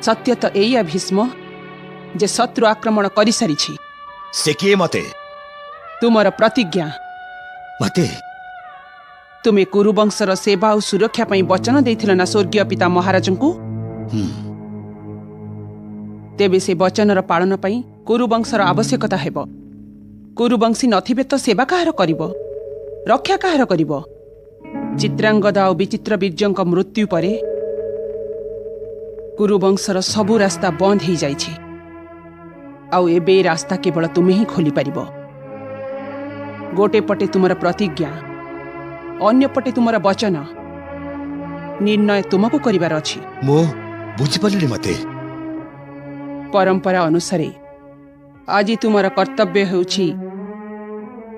सत्य तो एया भीष्म जे शत्रु आक्रमण करि सारिछि। से किए मते? तुमर प्रतिज्ञा। मते तुमे कुरुवंशर सेवा और सुरक्षा पई वचन देथिल ना स्वर्गीय पिता महाराजंकु। तेबे से वचनर पालन पई कुरुवंशर आवश्यकता हेब। कुरुवंशी नथिबे तो सेवा काହାର करिब, रक्षा काହାର करिब? चित्रांगदा और विचित्र बीर्जंक मृत्यु परे कुरुवंशर सबु रास्ता बंद हो जाइछि। आउ एबे रास्ता केवल तुमे ही खोली पारिबो। गोटे पटे तुमर प्रतिज्ञा, अन्य पटे तुमर वचन। निर्णय तुमको करिवार अछि। मो बुझि पालिनि मते। परंपरा अनुसारे आज तुमर कर्तव्य हेउछि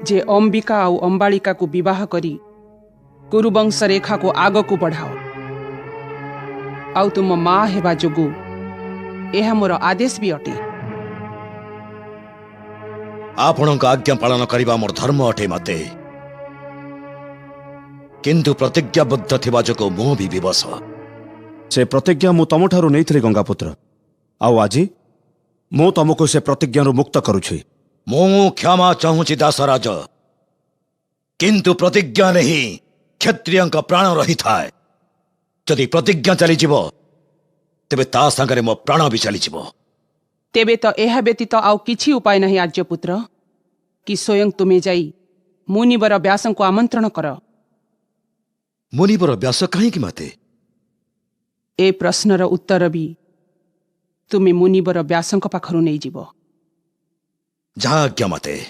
जे अंबिका और अंबालिका को विवाह करी कुरुवंश रेखा को आग को बढ़ाओ। आउ तुम माँ हेबा जोगु एहा मोर आदेश भी अटे। आपणक आज्ञा पालन करिबा मोर धर्म अटे मते, किंतु प्रतिज्ञाबद्ध थिबा जोगु मो भी विवश। से प्रतिज्ञा मु तमठारु नैथिली गंगापुत्र, आउ आजी मु तमको से प्रतिज्ञारु मुक्त करुछि। मो क्षमा चाहूछि दासराज, किंतु प्रतिज्ञा नहीं क्षत्रिय प्राण रही थाए। जदि प्रतिज्ञा चली जीवो तेबे ता संगरे मो प्राण भी चली जीवो। तेबे तो एहा व्यतीत आउ किछि उपाय नहीं आर्यपुत्र कि स्वयं तुमे जाई मुनिवर व्यासंको आमंत्रण कर। मुनिवर व्यास कहीं कि मते? ए प्रश्नर उत्तर भी तुमे मुनिवर व्यासंक पाखरु नहीं जीवो। जहाँ आज्ञा मते।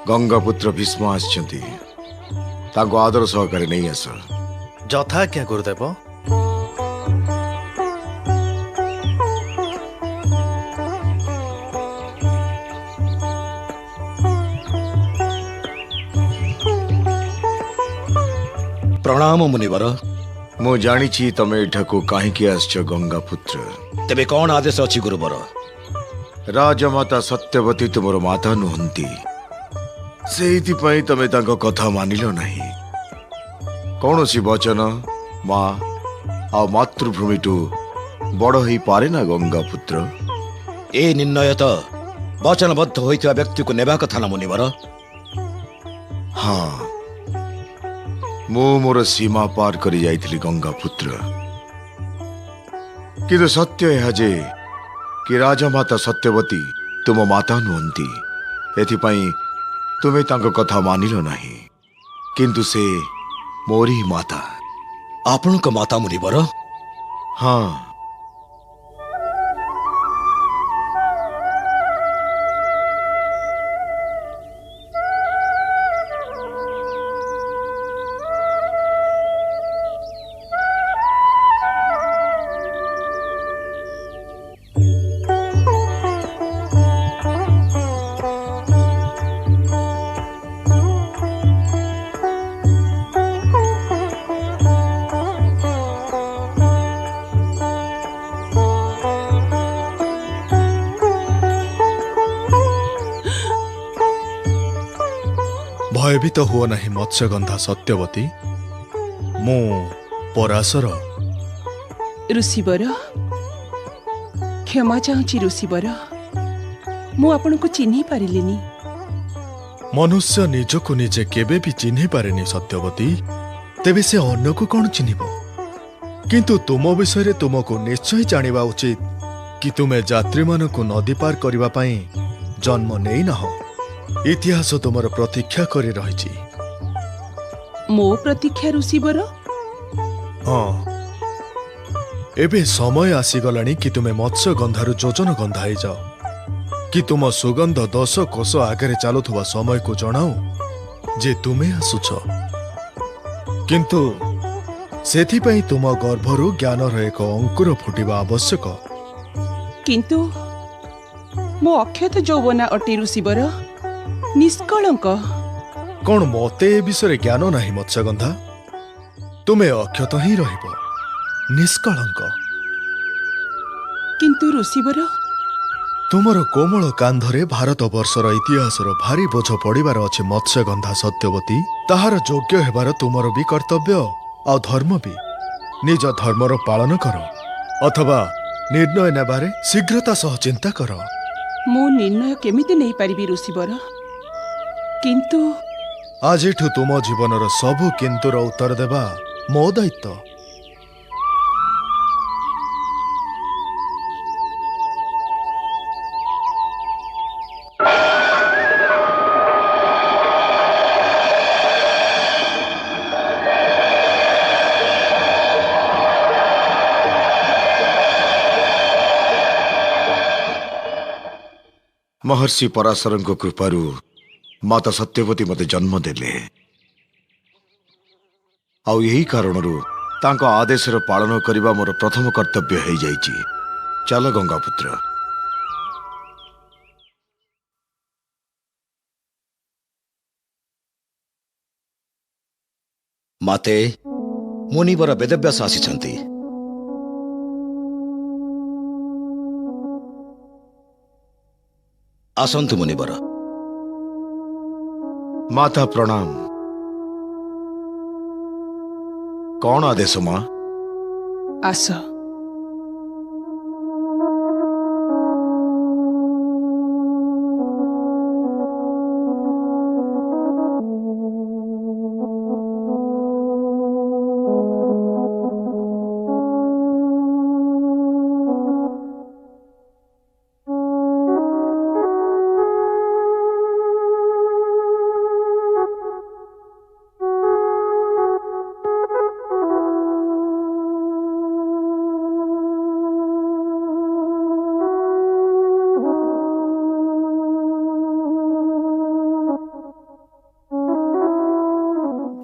गंगापुत्र भीष्म आछंती, ताको आदर सहकारे नहीं आस। जथा क्या गुरुदेव? प्रणाम मुनिवर। मु जानी तमे एठाको काहीकि आछछ गंगापुत्र। तेबे कौन आदेश अछि गुरुवर? राजमाता सत्यवती तुमर माता नुहंती, सेइथिपाई तमे तांको कथा मानिल नहीं। कौनसी वचन माँ आ मातृभूमिटू बड़ ही पारे ना गंगापुत्र। ए निर्णय तो वचनबद्ध होइथिबा व्यक्ति को नेबा कथा ना मुनिवर। हाँ, मु मोर सीमा पार करी जाइथिली गंगापुत्र, किंतु सत्य यह जे कि राजमाता सत्यवती तुम माता नुहंती। एथिपाई तुमे तांको कथा मानिल नहीं, किंतु से मोरी माता। आपणक माता मुनिवर? हाँ, भयभीत हुओ नहीं मत्स्यगंधा सत्यवती मु पराशर ऋषिवर क्षमा चाहूँगी ऋषिवर मु आपनको चिन्हि पारिलिनी। मनुष्य निजको निजे केबे भी चिन्हि पारेनी सत्यवती तेबे से अन्य को कौन चिन्हिब किंतु तुम विषय तुमको निश्चय जानिबा उचित कि तुमे यात्री मानकु नदी पार करिबा पई जन्म नेई नह इतिहास तुमर प्रतीक्षा करी रहिछि। मो प्रतीक्षा ऋषिवर हाँ एबे समय आसीगलानी कि तुमे मत्स्य गंधारु योजन गंधाई जाओ कि तुम सुगंध 10 कोश आगे चलुवा समय को जनाओ जे तुमे आसुछ किंतु सेथिपई तुम गर्भरु ज्ञानर एक अंकुर फुटिबा आवश्यक। किंतु मो अक्षत यौवना अटे ऋषिवर निष्कलंक। कौन मते ए विषय ज्ञान नहीं मत्स्यगंधा तुमे अक्षत ही रहिब निष्कलंक। किंतु ऋषिवर तुमर कोमल कांधरे भारत वर्षर इतिहासर भारी बोझ पड़िबार अछि मत्स्यगंधा सत्यवती ताहार योग्य हेबार तुमर भी कर्तव्य आ धर्म भी निज धर्मर पालन कर अथवा निर्णय नेबारे शीघ्रता सह चिंता कर। मो निर्णय केमिति नहीं पारिबि ऋषिवर किंतु आजिठु तुम जीवनर सबु किंतुर उत्तर देबा मो दायित्व। महर्षि पराशरଙ୍କ कृपारू माता सत्यवती मते जन्म देले आउ यही कारणरू तांको आदेशर पालन करिबा मोर प्रथम कर्तव्य हो जाइछि। चल गंगापुत्र। माते मुनिवर वेदव्यास आसिछन्ति। आसन्तु मुनिवर। माता प्रणाम। कौन आदेश मां? आस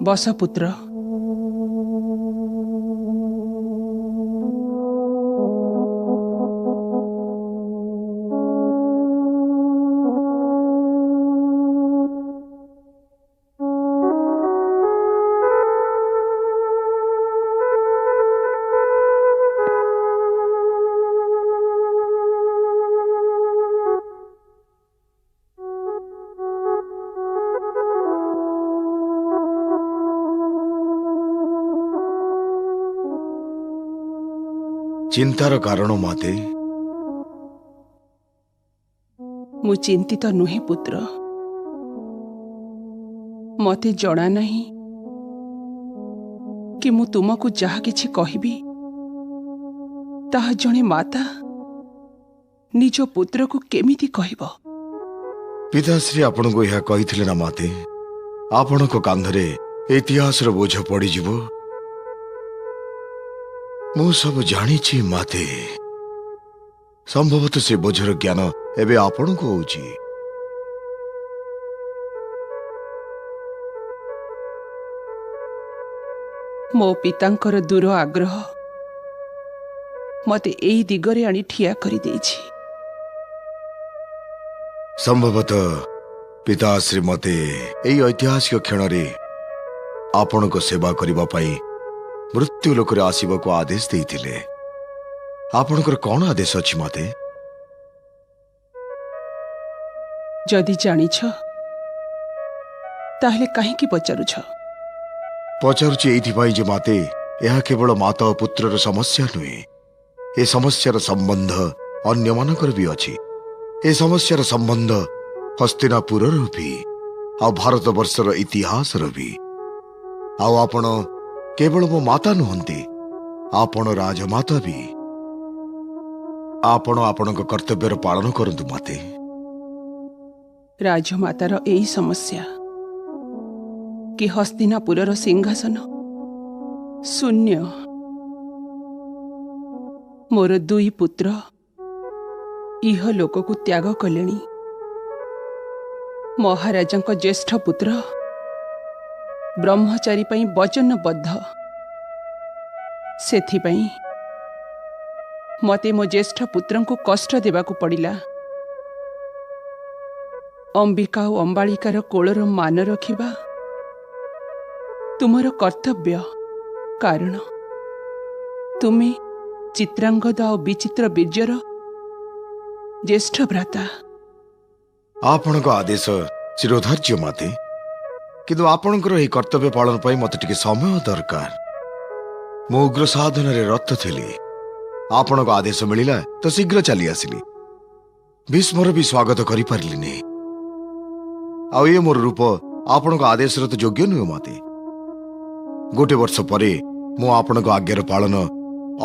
बस पुत्र। चिंतार कारण माते? मु चिंतित नुहे पुत्र मते जणा नहीं कि मु तुमको जहा किछि कहिबी ताहा जणे माता निज पुत्र को केमिति कहब। पिताश्री आपण को यह कही ना माते आपण को कांधरे इतिहास बोझ पड़ी जीवो। मु सब जानी माते संभवतः से बोझर ज्ञान एबे आपण को होची। मो पितांकर दूर आग्रह मते एई दिगरे आनी ठिया करी देछि। संभवतः पिताश्री मते एई ऐतिहासिक क्षण रे आपण को सेवा करिबा पई मृत्यु लोकरे आसीबा को आदेश देइथिले। आपणकर कौन आदेश अछि माते? जदि जानिछ ତାହେଲେ କାହିଁକି ପଚାରୁଛ? ପଚାରୁଛି ଏଇଥିପାଇଁ ଯେ ମାତେ ଏହା କେବଳ ମାତା ଓ ପୁତ୍ରର ସମସ୍ୟା ନୁହେଁ। ଏ ସମସ୍ୟାର ସମ୍ବନ୍ଧ ଅନ୍ୟମାନଙ୍କର ବି ଅଛି। ଏ ସମସ୍ୟାର ସମ୍ବନ୍ଧ ହସ୍ତିନାପୁରର ବି ଆଉ ଭାରତବର୍ଷର ଇତିହାସର ବି। ଆଉ ଆପଣ କେବଳ ମୋ ମାତା ନୁହନ୍ତି, ଆପଣ ରାଜମାତା ବି। ଆପଣ ଆପଣଙ୍କ କର୍ତ୍ତବ୍ୟର ପାଳନ କରନ୍ତୁ ମାତେ। ରାଜମାତାର ଏଇ ସମସ୍ୟା କି ହସ୍ତିନାପୁରର ସିଂହାସନ ଶୂନ୍ୟ। ମୋର 2 ପୁତ୍ର ଇହ ଲୋକକୁ ତ୍ୟାଗ କଲେଣି। ମହାରାଜାଙ୍କ ଜ୍ୟେଷ୍ଠ ପୁତ୍ର ବ୍ରହ୍ମଚାରୀ ପାଇଁ ବଚନବଦ୍ଧ। ସେଥିପାଇଁ ମୋତେ ମୋ ଜ୍ୟେଷ୍ଠ ପୁତ୍ରଙ୍କୁ କଷ୍ଟ ଦେବାକୁ ପଡ଼ିଲା। ଅମ୍ବିକା ଓ ଅମ୍ବାଳିକାର କୋଳର ମାନ ରଖିବା ତୁମର କର୍ତ୍ତବ୍ୟ, କାରଣ ତୁମେ ଚିତ୍ରାଙ୍ଗଦ ଆଉ ବିଚିତ୍ର ବୀର୍ଯ୍ୟର ଜ୍ୟେଷ୍ଠ ଭ୍ରାତା। ଆପଣଙ୍କ ଆଦେଶ ଚିରଧାର୍ଯ୍ୟ ମାତେ, କିନ୍ତୁ ଆପଣଙ୍କର ଏହି କର୍ତ୍ତବ୍ୟ ପାଳନ ପାଇଁ ମୋତେ ଟିକେ ସମୟ ଦରକାର। ମୁଁ ଉଗ୍ର ସାଧନରେ ରତ ଥିଲି। ଆପଣଙ୍କ ଆଦେଶ ମିଳିଲା ତ ଶୀଘ୍ର ଚାଲି ଆସିଲି। ଭୀଷ୍ମର ବି ସ୍ୱାଗତ କରିପାରିଲିନି। ଆଉ ଏ ମୋର ରୂପ ଆପଣଙ୍କ ଆଦେଶର ତ ଯୋଗ୍ୟ ନୁହେଁ ମାତେ। 1 ବର୍ଷ ପରେ ମୁଁ ଆପଣଙ୍କ ଆଜ୍ଞାର ପାଳନ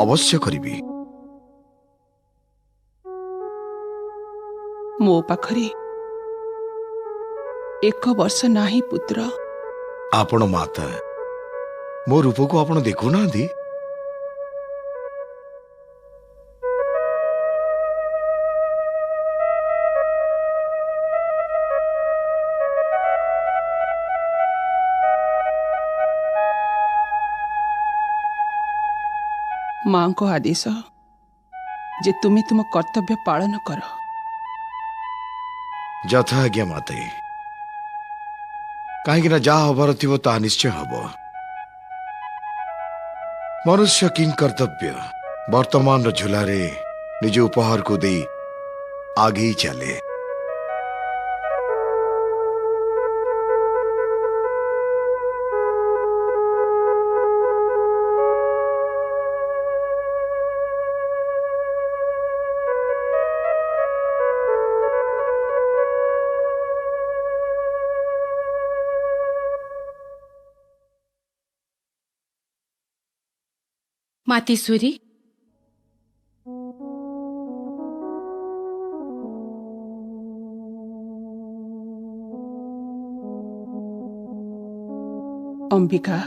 ଅବଶ୍ୟ କରିବି। ମୋ ପାଖରେ 1 ବର୍ଷ ନାହିଁ ପୁତ୍ର। ଆପଣ ମାତା, ମୋ ରୂପକୁ ଆପଣ ଦେଖୁନାହାନ୍ତି? ମାଙ୍କ ଆଦେଶ ଯେ ତୁମେ ତୁମ କର୍ତ୍ତବ୍ୟ ପାଳନ କର। ଯଥା ଆଜ୍ଞା ମାତେ। କାହିଁକି ନା ଯାହା ହବାର ଥିବ ତାହା ନିଶ୍ଚୟ ହବ। ମନୁଷ୍ୟ କିଂ କର୍ତ୍ତବ୍ୟ ବର୍ତ୍ତମାନର ଝୁଲାରେ ନିଜ ଉପହାରକୁ ଦେଇ ଆଗେଇ ଚାଲେ। ମାତେଶ୍ୱରୀ, ଅମ୍ବିକା,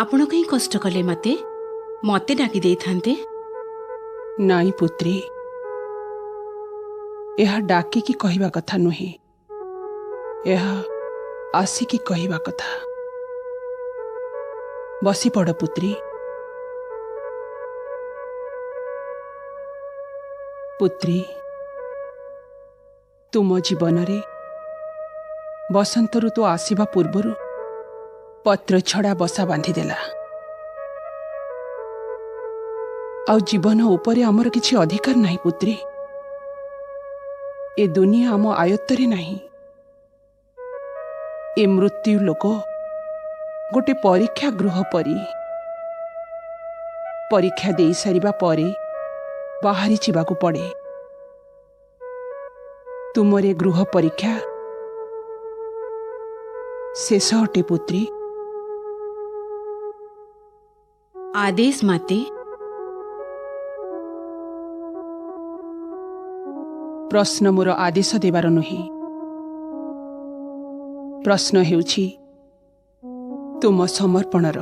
ଆପଣ କାହିଁ କଷ୍ଟ କଲେ ମାତେ? ମତେ ଡାକି ଦେଇଥାନ୍ତେ। ନାଇଁ ପୁତ୍ରୀ, ଏହା ଡାକିକି କହିବା କଥା ନୁହେଁ, ଏହା ଆସିକି କହିବା କଥା। ବସିପଡ଼ ପୁତ୍ରୀ। ପୁତ୍ରୀ, ତୁମ ଜୀବନରେ ବସନ୍ତ ଋତୁ ଆସିବା ପୂର୍ବରୁ ପତ୍ର ଛଡ଼ା ବସା ବାନ୍ଧିଦେଲା। ଆଉ ଜୀବନ ଉପରେ ଆମର କିଛି ଅଧିକାର ନାହିଁ ପୁତ୍ରୀ। ଏ ଦୁନିଆ ଆମ ଆୟତ୍ତରେ ନାହିଁ। ଏ ମୃତ୍ୟୁ ଲୋକ ଗୋଟେ ପରୀକ୍ଷା ଗୃହ ପରି। ପରୀକ୍ଷା ଦେଇ ସାରିବା ପରେ ବାହାରି ଯିବାକୁ ପଡ଼େ। ତୁମର ଏ ଗୃହ ପରୀକ୍ଷା ଶେଷ ଅଟେ ପୁତ୍ରୀ। ଆଦେଶ ମାତେ। ପ୍ରଶ୍ନ ମୋର ଆଦେଶ ଦେବାର ନୁହେଁ। ପ୍ରଶ୍ନ ହେଉଛି ତୁମ ସମର୍ପଣର।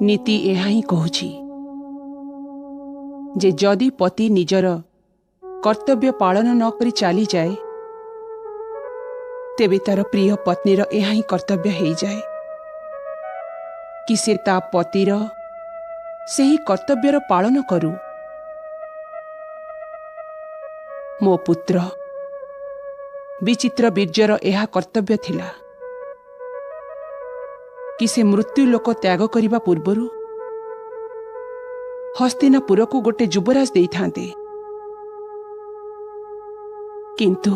ନୀତି ଏହା ହିଁ କହୁଛି ଯେ ଯଦି ପତି ନିଜର କର୍ତ୍ତବ୍ୟ ପାଳନ ନ କରି ଚାଲିଯାଏ, ତେବେ ତାର ପ୍ରିୟ ପତ୍ନୀର ଏହା ହିଁ କର୍ତ୍ତବ୍ୟ ହେଇଯାଏ କି ସେ ତା ପତିର ସେହି କର୍ତ୍ତବ୍ୟର ପାଳନ କରୁ। ମୋ ପୁତ୍ର ବିଚିତ୍ର ବୀର୍ଯ୍ୟର ଏହା କର୍ତ୍ତବ୍ୟ ଥିଲା କି ସେ ମୃତ୍ୟୁ ଲୋକ ତ୍ୟାଗ କରିବା ପୂର୍ବରୁ हस्तिनापुरକୁ गोटे युवराज ଦେଇଥାନ୍ତେ। କିନ୍ତୁ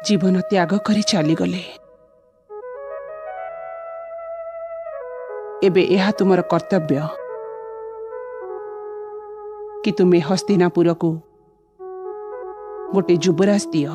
ଜୀବନ ତ୍ୟାଗ କରି ଚାଲିଗଲେ। ଏବେ ଏହା ତୁମର କର୍ତ୍ତବ୍ୟ କି ତୁମେ ହସ୍ତିନାପୁରକୁ ଗୋटे ଯୁବରାଜ ଦିଅ।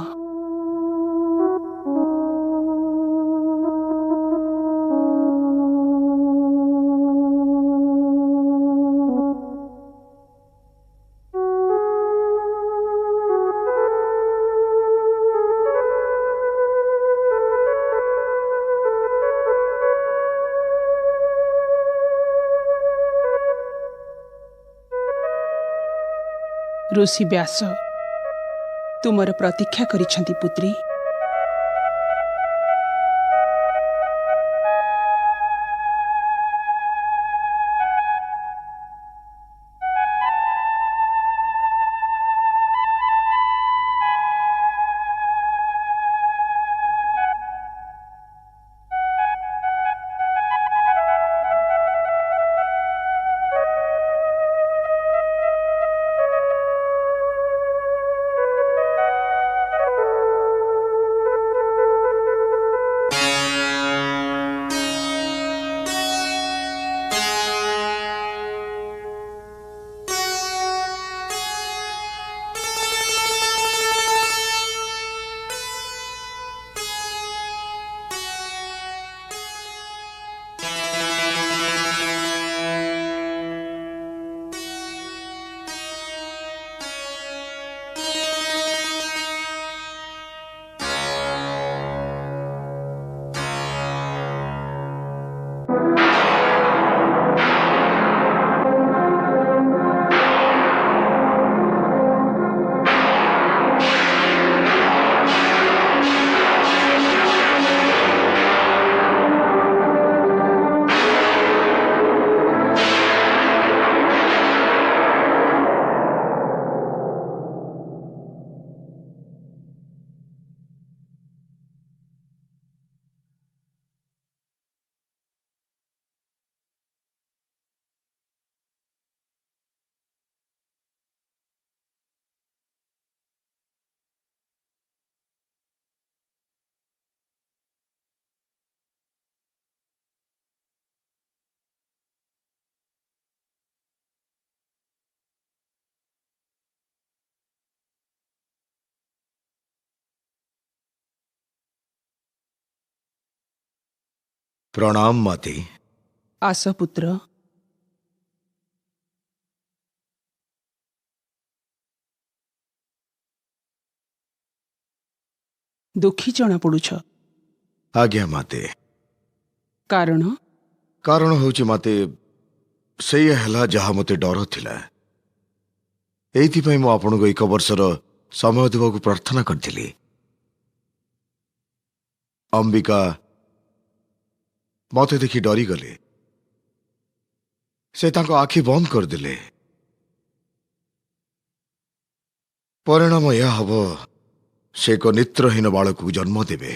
ऋषि व्यास तुमर प्रतीक्षा करिछंती पुत्री। प्रणाम माते। आस पुत्र। दुखी जना पड़ुछ। आज्ञा माते। कारण कारण होची माते सेया हला जहा मते डर थिला। एथि पई मु आपनको 1 वर्षर समय देबाकू प्रार्थना करथिली। अंबिका मते देखि डरी गले। से तांको आखि बंद कर दिले। परिणाम यह हब से एक नेत्रहीन बालक जन्म देवे।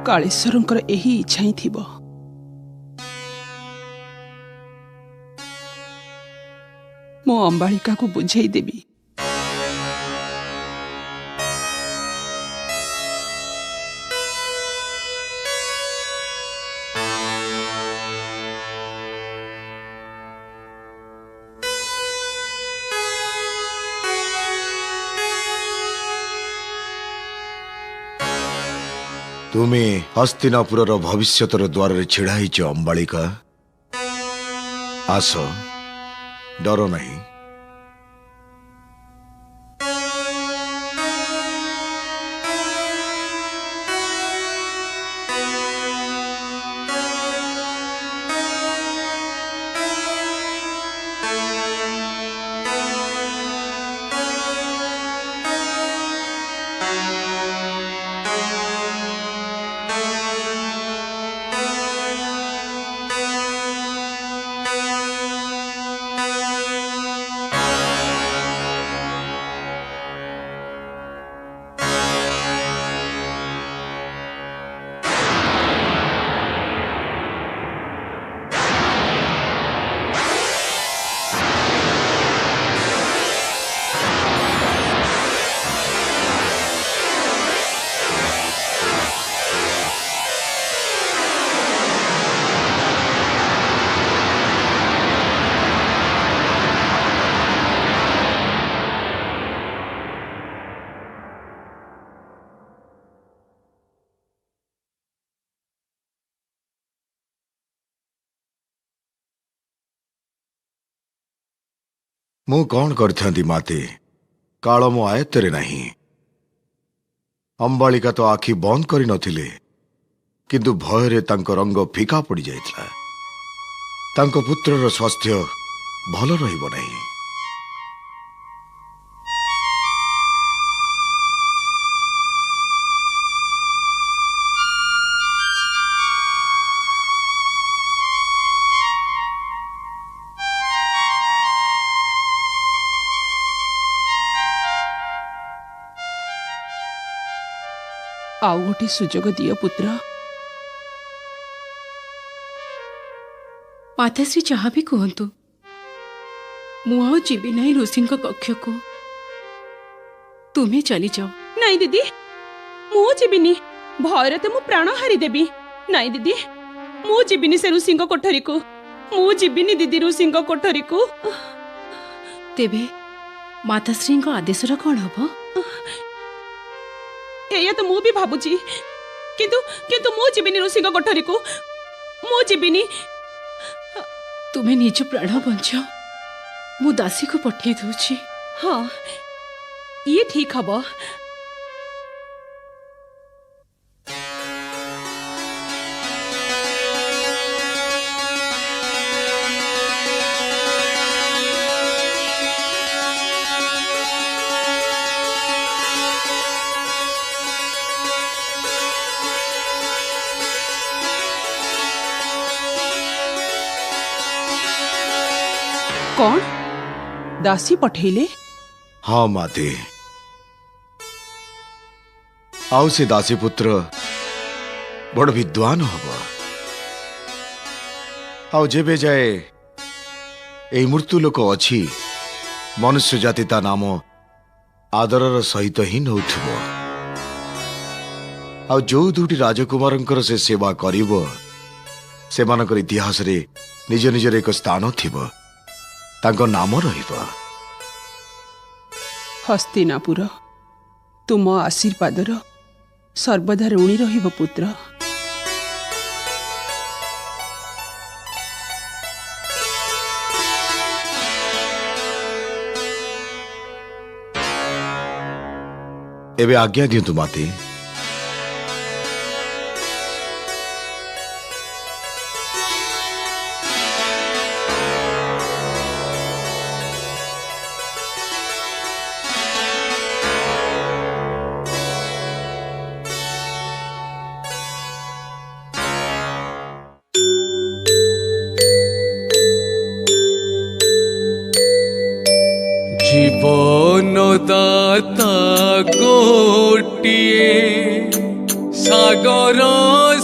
कालेश्वरंकर एही इच्छा ही थिबो। मो अंबालिका को बुझाई देबी। तुम्हें हस्तिनापुर भविष्यतर द्वार छिड़ाई अंबालिका। आस डर नहीं। ମୁଁ କଣ କରିଥାନ୍ତି ମାତେ, କାଳ ମୋ ଆୟତ୍ତରେ ନାହିଁ। ଅମ୍ବାଳିକା ତ ଆଖି ବନ୍ଦ କରିନଥିଲେ, କିନ୍ତୁ ଭୟରେ ତାଙ୍କ ରଙ୍ଗ ଫିକା ପଡ଼ିଯାଇଥିଲା। ତାଙ୍କ ପୁତ୍ରର ସ୍ୱାସ୍ଥ୍ୟ ଭଲ ରହିବ ନାହିଁ। ଆଉ ଗୋଟେ ସୁଯୋଗ ଦିଅ ପୁତ୍ର। ମାତାଶ୍ରୀ ଯାହା ବି କୁହନ୍ତୁ, ମୁଁ ଆଉ ଯିବି ନାହିଁ ଋଷିଙ୍କ କକ୍ଷକୁ। ତୁମେ ଚାଲିଯାଅ। ନାଇଁ ଦିଦି, ମୁଁ ଯିବିନି। ଭୟରେ ତ ମୁଁ ପ୍ରାଣ ହାରିଦେବି। ନାଇଁ ଦିଦି, ମୁଁ ଯିବିନି ସେ ଋଷିଙ୍କ କୋଠରୀକୁ। ମୁଁ ଯିବିନି ଦିଦି ଋଷିଙ୍କ କୋଠରୀକୁ। ତେବେ ମାତାଶ୍ରୀଙ୍କ ଆଦେଶର କ'ଣ ହବ? ଏଇଆ ତ ମୁଁ ବି ଭାବୁଛି, କିନ୍ତୁ କିନ୍ତୁ ମୁଁ ଯିବିନି ଋଷିଙ୍କ କୋଠରୀକୁ। ମୁଁ ଯିବିନି। ତୁମେ ନିଜ ପ୍ରାଣ ବଞ୍ଚାଅ, ମୁଁ ଦାସୀକୁ ପଠେଇ ଦଉଛି। ହଁ, ଇଏ ଠିକ ହବ। କଣ ଦାସୀ ପଠେଇଲେ? ହଁ ମାତେ, ଆଉ ସେ ଦାସୀ ପୁତ୍ର ବଡ଼ ବିଦ୍ୱାନ ହବ। ଆଉ ଯେବେ ଯାଏ ଏଇ ମୃତ୍ୟୁ ଲୋକ ଅଛି, ମନୁଷ୍ୟ ଜାତି ତା ନାମ ଆଦରର ସହିତ ହିଁ ନେଉଥିବ। ଆଉ ଯୋଉ ଦୁଇଟି ରାଜକୁମାରଙ୍କର ସେ ସେବା କରିବ, ସେମାନଙ୍କର ଇତିହାସରେ ନିଜ ନିଜର ଏକ ସ୍ଥାନ ଥିବ, ତାଙ୍କ ନାମ ରହିବ। ହସ୍ତିନାପୁର ତୁମ ଆଶୀର୍ବାଦର ସର୍ବଦା ଋଣୀ ରହିବ ପୁତ୍ର। ଏବେ ଆଜ୍ଞା ଦିଅନ୍ତୁ ମାତେ। জীবন দাতা গোটিয়ে সাগর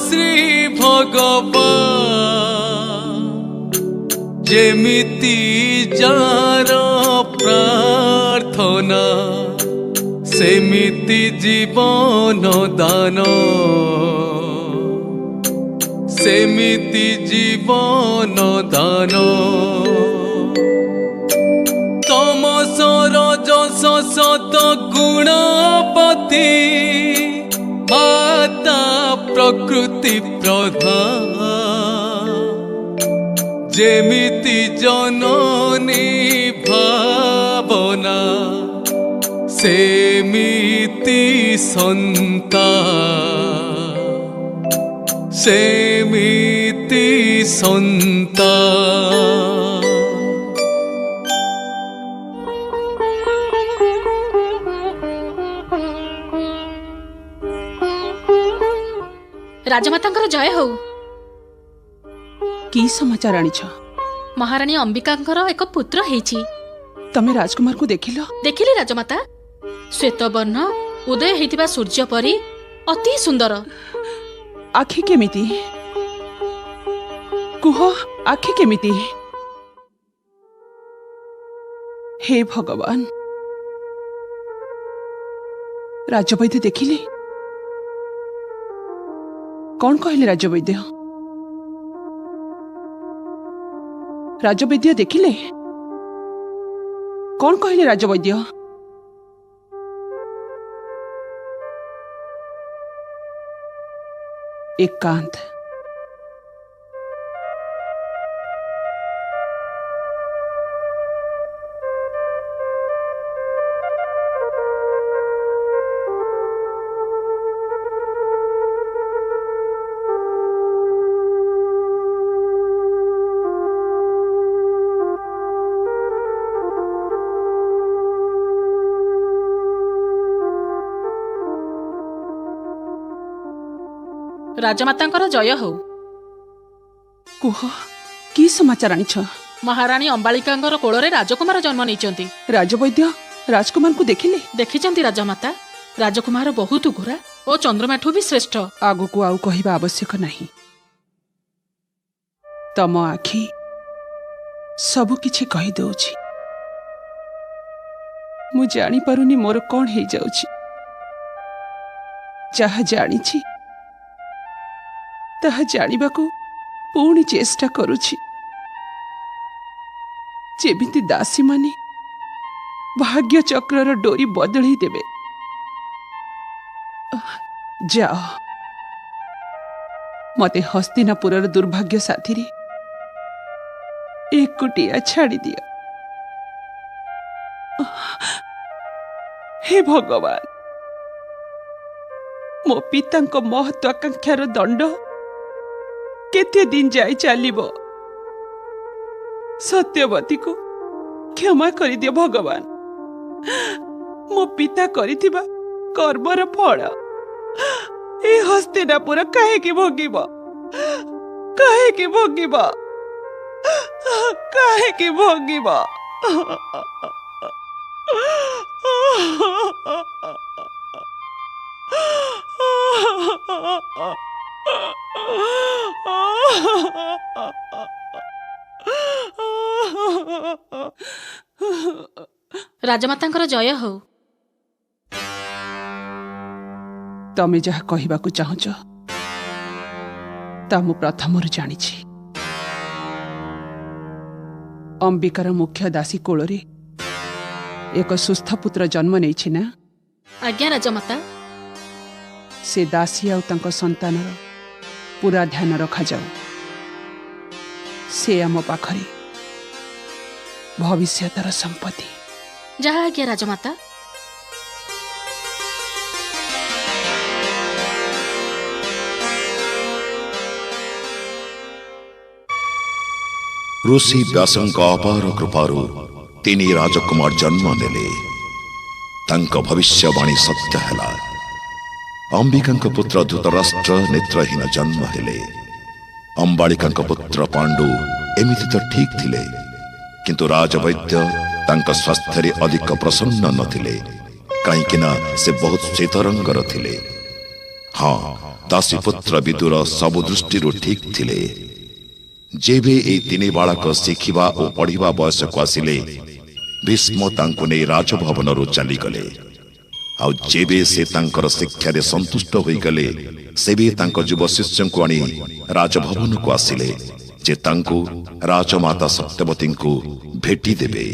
শ্রী ভগবান, যেমিতি যার প্রার্থনা সেমিতি জীবন দান, সেমিতি জীবন দান। তমসর যশ শত গুণপতি, মাতা প্রকৃতি প্রধান, যেমিতি জননী ভাবনা সেমিতি সন্তান, সেমিতি সন্তান। ରାଜମାତାଙ୍କର ଜୟ ହଉ। କି ସମାଚାର ଆଣିଛ? ମହାରାଣୀ ଅମ୍ବିକାଙ୍କର ଏକ ପୁତ୍ର ହେଇଛି। ତମେ ରାଜକୁମାରକୁ ଦେଖିଲ? ଦେଖିଲି ରାଜମାତା, ଶ୍ୱେତବର୍ଣ୍ଣ ଉଦୟ ହେଇଥିବା ସୂର୍ଯ୍ୟ ପରି ଅତି ସୁନ୍ଦର। ଆଖି କେମିତି? କୁହ, ଆଖି କେମିତି? ହେ ଭଗବାନ, ରାଜବୈଦ୍ୟ ଦେଖିଲେ? କଣ କହିଲେ ରାଜବୈଦ୍ୟ? ରାଜବୈଦ୍ୟ ଦେଖିଲେ? କଣ କହିଲେ ରାଜବୈଦ୍ୟ? ଏକାନ୍ତ। ରାଜମାତାଙ୍କର ଜୟ ହଉ। କୁହ କି ସମାଚାର ଆଣିଛ? ମହାରାଣୀ ଅମ୍ବାଳିକାଙ୍କର କୋଳରେ ରାଜକୁମାର ଜନ୍ମ ନେଇଛନ୍ତି। ରାଜବୈଦ୍ୟ ରାଜକୁମାରଙ୍କୁ ଦେଖିଲେ? ଦେଖିଛନ୍ତି ରାଜମାତା। ରାଜକୁମାର ବହୁତ ଗୋରା ଓ ଚନ୍ଦ୍ରମାଠୁ ବି ଶ୍ରେଷ୍ଠ। ଆଗକୁ ଆଉ କହିବା ଆବଶ୍ୟକ ନାହିଁ। ତମ ଆଖି ସବୁ କିଛି କହିଦେଉଛି। ମୁଁ ଜାଣିପାରୁନି ମୋର କଣ ହେଇଯାଉଛି। ଯାହା ଜାଣିଛି ତାହା ଜାଣିବାକୁ ପୁଣି ଚେଷ୍ଟା କରୁଛି। ଯେମିତି ଦାସୀମାନେ ଭାଗ୍ୟ ଚକ୍ରର ଡୋରି ବଦଳେଇ ଦେବେ। ଯାଅ, ମତେ ହସ୍ତିନାପୁରର ଦୁର୍ଭାଗ୍ୟ ସାଥିରେ ଏକୁଟିଆ ଛାଡ଼ିଦିଅ। ହେ ଭଗବାନ, ମୋ ପିତାଙ୍କ ମହତ୍ୱାକାଂକ୍ଷାର ଦଣ୍ଡ କେତେ ଦିନ ଯାଇ ଚାଲିବ? ସତ୍ୟବତୀକୁ କ୍ଷମା କରିଦିଅ ଭଗବାନ। ମୋ ପିତା କରିଥିବା କର୍ମର ଫଳ ଏ ହସ୍ତିନାପୁର କାହିଁକି ଭୋଗିବ? କାହିଁକି ଭୋଗିବ? କାହିଁକି ଭୋଗିବ? ରାଜମାତାଙ୍କର ଜୟ ହଉ। ତମେ ଯାହା କହିବାକୁ ଚାହୁଁଛ ତା ମୁଁ ପ୍ରଥମରୁ ଜାଣିଛି। ଅମ୍ବିକାର ମୁଖ୍ୟ ଦାସୀ କୋଳରେ ଏକ ସୁସ୍ଥ ପୁତ୍ର ଜନ୍ମ ନେଇଛି ନା? ଆଜ୍ଞା ରାଜମାତା। ସେ ଦାସୀ ଆଉ ତାଙ୍କ ସନ୍ତାନର ପୁରା ଧ୍ୟାନ ରଖାଯାଉ। ସେ ଆମ ପାଖରେ ଭବିଷ୍ୟତର ସମ୍ପତ୍ତି। ଯାହା ଆଜ୍ଞା ରାଜମାତା। ऋषि व्यासଙ୍କ ଅପାର କୃପାରୁ 3 ରାଜକୁମାର ଜନ୍ମ ନେଲେ। ତାଙ୍କ ଭବିଷ୍ୟବାଣୀ ସତ୍ୟ ହେଲା। ଅମ୍ବିକାଙ୍କ ପୁତ୍ର ଧୃତରାଷ୍ଟ୍ର ନେତ୍ରହୀନ ଜନ୍ମ ହେଲେ। ଅମ୍ବାଳିକାଙ୍କ ପୁତ୍ର ପାଣ୍ଡୁ ଏମିତି ତ ଠିକ୍ ଥିଲେ, କିନ୍ତୁ ରାଜବୈଦ୍ୟ ତାଙ୍କ ସ୍ୱାସ୍ଥ୍ୟରେ ଅଧିକ ପ୍ରସନ୍ନ ନଥିଲେ, କାହିଁକି ନା ସେ ବହୁତ ଶ୍ଵେତରଙ୍ଗର ଥିଲେ। ହଁ, ଦାସୀପୁତ୍ର ବିଦୁର ସବୁ ଦୃଷ୍ଟିରୁ ଠିକ୍ ଥିଲେ। ଯେବେ ଏହି 3 ବାଳକ ଶିଖିବା ଓ ପଢ଼ିବା ବୟସକୁ ଆସିଲେ, ଭୀଷ୍ମ ତାଙ୍କୁ ନେଇ ରାଜଭବନରୁ ଚାଲିଗଲେ। ଆଉ ଯେବେ ସେ ତାଙ୍କର ଶିକ୍ଷାରେ ସନ୍ତୁଷ୍ଟ ହୋଇଗଲେ, ସେବେ ତାଙ୍କ ଯୁବ ଶିଷ୍ୟଙ୍କୁ ଆଣି ରାଜଭବନକୁ ଆସିଲେ ଯେ ତାଙ୍କୁ ରାଜମାତା ସତ୍ୟବତୀଙ୍କୁ ଭେଟିଦେବେ।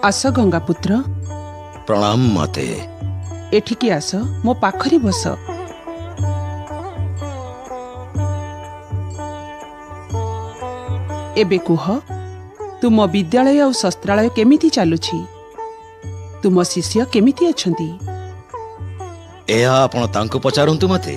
ଆସ ଗଙ୍ଗାପୁତ୍ର। ପ୍ରଣାମ ମାତେ। ଏଠିକି ଆସ, ମୋ ପାଖରେ ବସ। ଏବେ କୁହ, ତୁମ ବିଦ୍ୟାଳୟ ଆଉ ଶସ୍ତ୍ରାଳୟ କେମିତି ଚାଲୁଛି? ତୁମ ଶିଷ୍ୟ କେମିତି ଅଛନ୍ତି? ଏହା ଆପଣ ତାଙ୍କୁ ପଚାରନ୍ତୁ ମତେ।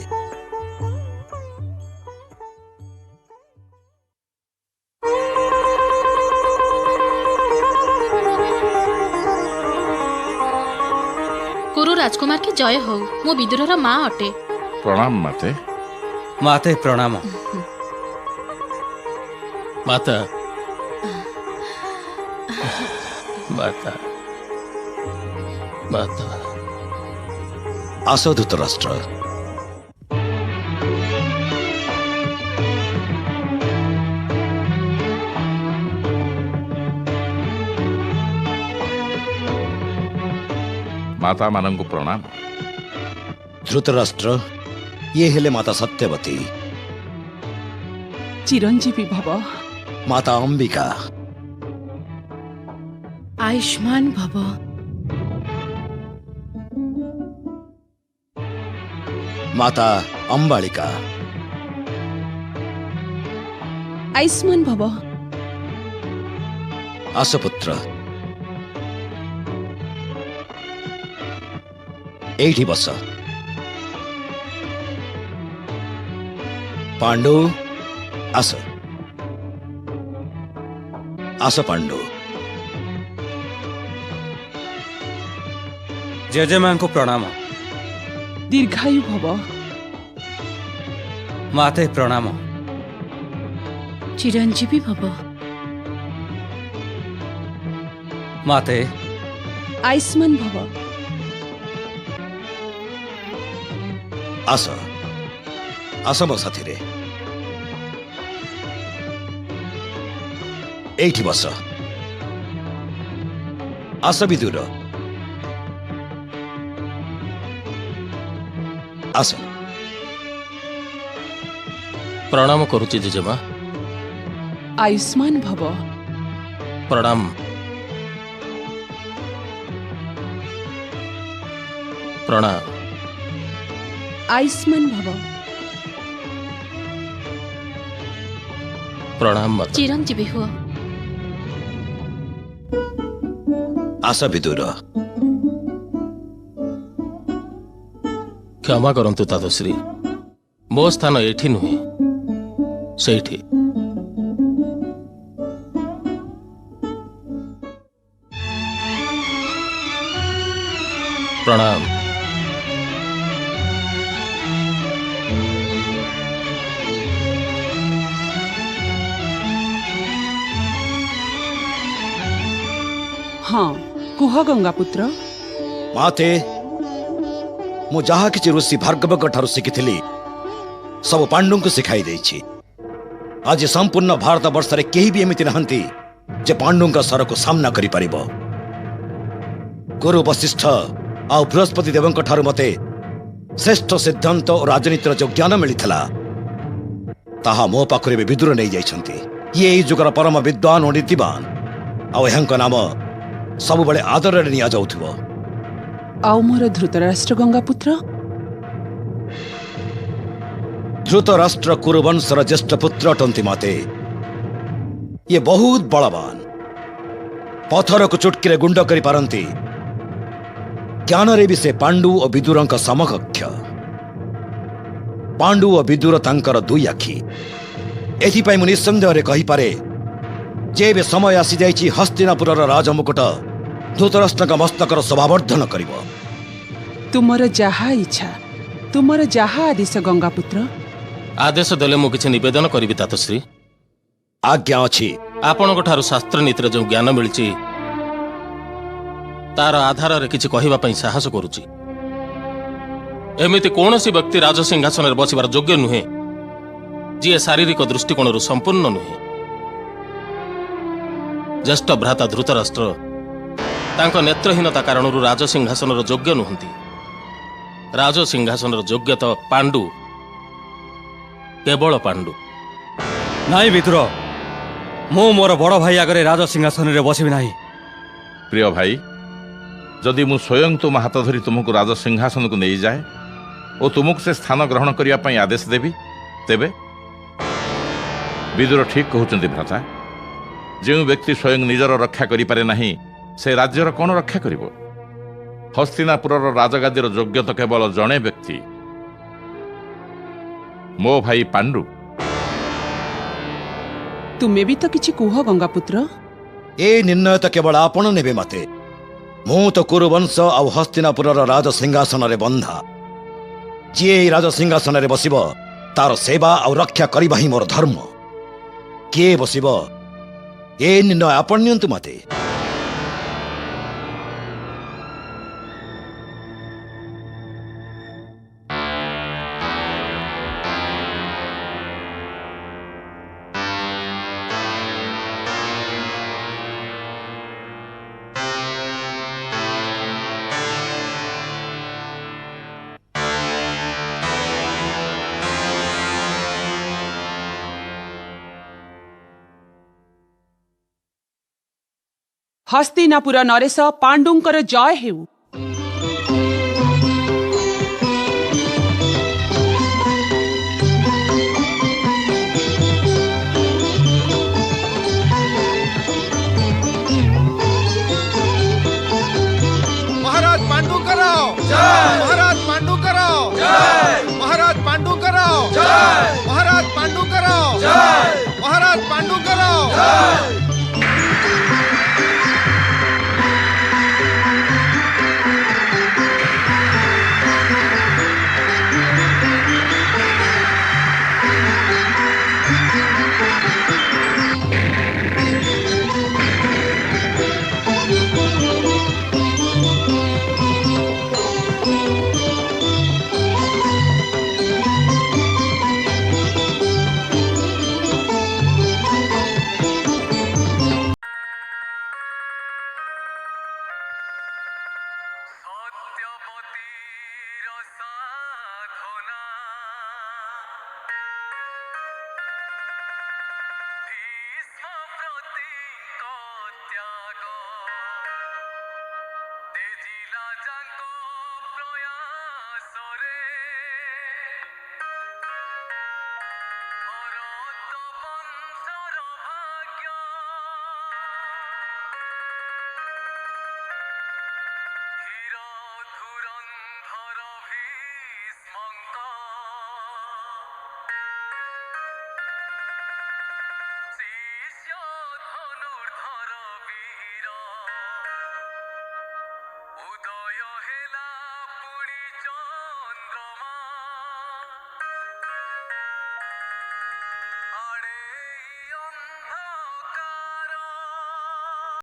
କୁରୁ ରାଜକୁମାର କି ଜୟ ହଉ। ମୁଁ ବିଦୁରର ମା ଅଟେ। ପ୍ରଣାମ ମାତେ। ମାତେ ପ୍ରଣାମ। ମାତା ମାତା ମାତା। ଆସ ଧୃତରାଷ୍ଟ୍ର। ମାତା ମାନଙ୍କୁ ପ୍ରଣାମ। ଧୃତରାଷ୍ଟ୍ର, ଇଏ ହେଲେ ମାତା ସତ୍ୟବତୀ, ଚିରଞ୍ଜୀବୀ ଭବ। ମାତା ଅମ୍ବିକା, ଆୟୁଷ୍ମାନ ଭବ। ମାତା ଅମ୍ବାଳିକା, ଆୟୁଷ୍ମାନ ଭବ। ଆସ ପୁତ୍ର, ଏଇଠି ବସ। ପାଣ୍ଡୁ, ଆସ ଆସ ପାଣ୍ଡୁ। ଜେଜେମାଙ୍କୁ ପ୍ରଣାମ। दीर्घायु भव। माते प्रणाम। चिरंजीवी भव। माते आयुष्मान भव। आस आस मो साथी रे एठी बस। आस विदुर आस। प्रणाम करुची जेजेमा। आयुष्मान भव। प्रणाम। प्रणाम। आयुष्मान भव। प्रणाम माता। चिरंजीवी हुआ। आस विदुर। क्षमा करंतु तातश्री, मो स्थान एठी नुहे सेठी। प्रणाम। हाँ कुह गंगापुत्र। माते मु जहा किछि ऋषि भार्गव ठारू शिखिथिली सब पांडु को शिखाई देछि। आज संपूर्ण भारत वर्ष रे केही भी एमिति नहंती जे पांडु का स्वर को सामना करि परिबो। गुरु वशिष्ठ आ बृहस्पति देव ठारू मते श्रेष्ठ सिद्धांत और राजनीतिर जो ज्ञान मिलिथिला ताहा मो पाखरे भी विदुर नहीं जाइछंती। ये एई जुगर परम विद्वान और नीतिवान आ एहंक नाम सब बड़े आदर रे निया जाउथबो। आउ मोर धृतराष्ट्र गंगापुत्र। धृतराष्ट्र कुरुवंशर ज्येष्ठ पुत्र अटंती माते। ये बहुत बलवान, पथर को चुटकी गुंड करि पारंती। ज्ञान रे भी से पांडु और विदुर समकक्ष। पांडु और विदुर तांकर दुई आखि। एथिपाई मु निसंदेह रे कहि पारे जे बे समय आसी जाइछि हस्तिनापुर राजमुकुट धृतराष्ट्र का मस्तकर शोभावर्धन करिबो। तुमर जहा इच्छा, तुमर जहा आदेश गंगापुत्र। आदेश देले मु किछि निवेदन करिबि तातश्री। आज्ञा अछि। आपणक ठारू शास्त्र नीतिर जो ज्ञान मिलिछि तार आधार रे किछि कहिबा पई साहस करूछि। एमिति कौनसी व्यक्ति राजसिंहासन रे बसिबार योग्य नुहे जी शारीरिक दृष्टिकोण संपूर्ण नुहे। ज्येष्ठ भ्राता धृतराष्ट्र तांक नेत्रहीनता कारण राजसिंहासन योग्य नुहंती। राजसिंहासन योग्य तो पांडु, केवल पांडु। नाई विदुर, मु मोर बड़ भाई आगे राजसिंहासन रे बसिबि नाही। प्रिय भाई, जदि मु स्वयं तुम हाथ धरी तुमको राजसिंहासन को नहीं जाए और तुमको से स्थान ग्रहण करने पर आदेश देवी तेबे विदुर ठीक कहते भ्राता। जो व्यक्ति स्वयं निजर रक्षा करें नहीं से राज्यर कौन रक्षा करिबो? हस्तिनापुर राजगादीर योग्य तो केवल जड़े व्यक्ति, मो भाई पांडु। तुम्हें भी तो किछि कुह गंगापुत्र। ए निर्णय तो केवल आपण नेबे माते। मु तो कुरुवंश आ हस्तिनापुर राज सिंहासन रे बंधा। जी राज सिंहासन रे बसिबो तार सेवा और रक्षा करबा ही मोर धर्म। किए बसिबो ए निर्णय आपण नियंतु माते। हस्तिनापुर नरेश पांडुंकर जय हेउ। महाराज पांडु कराओ जय। महाराज पांडु कराओ जय। महाराज पांडु कराओ जय। महाराज पांडु कराओ जय। महाराज पांडु कराओ जय।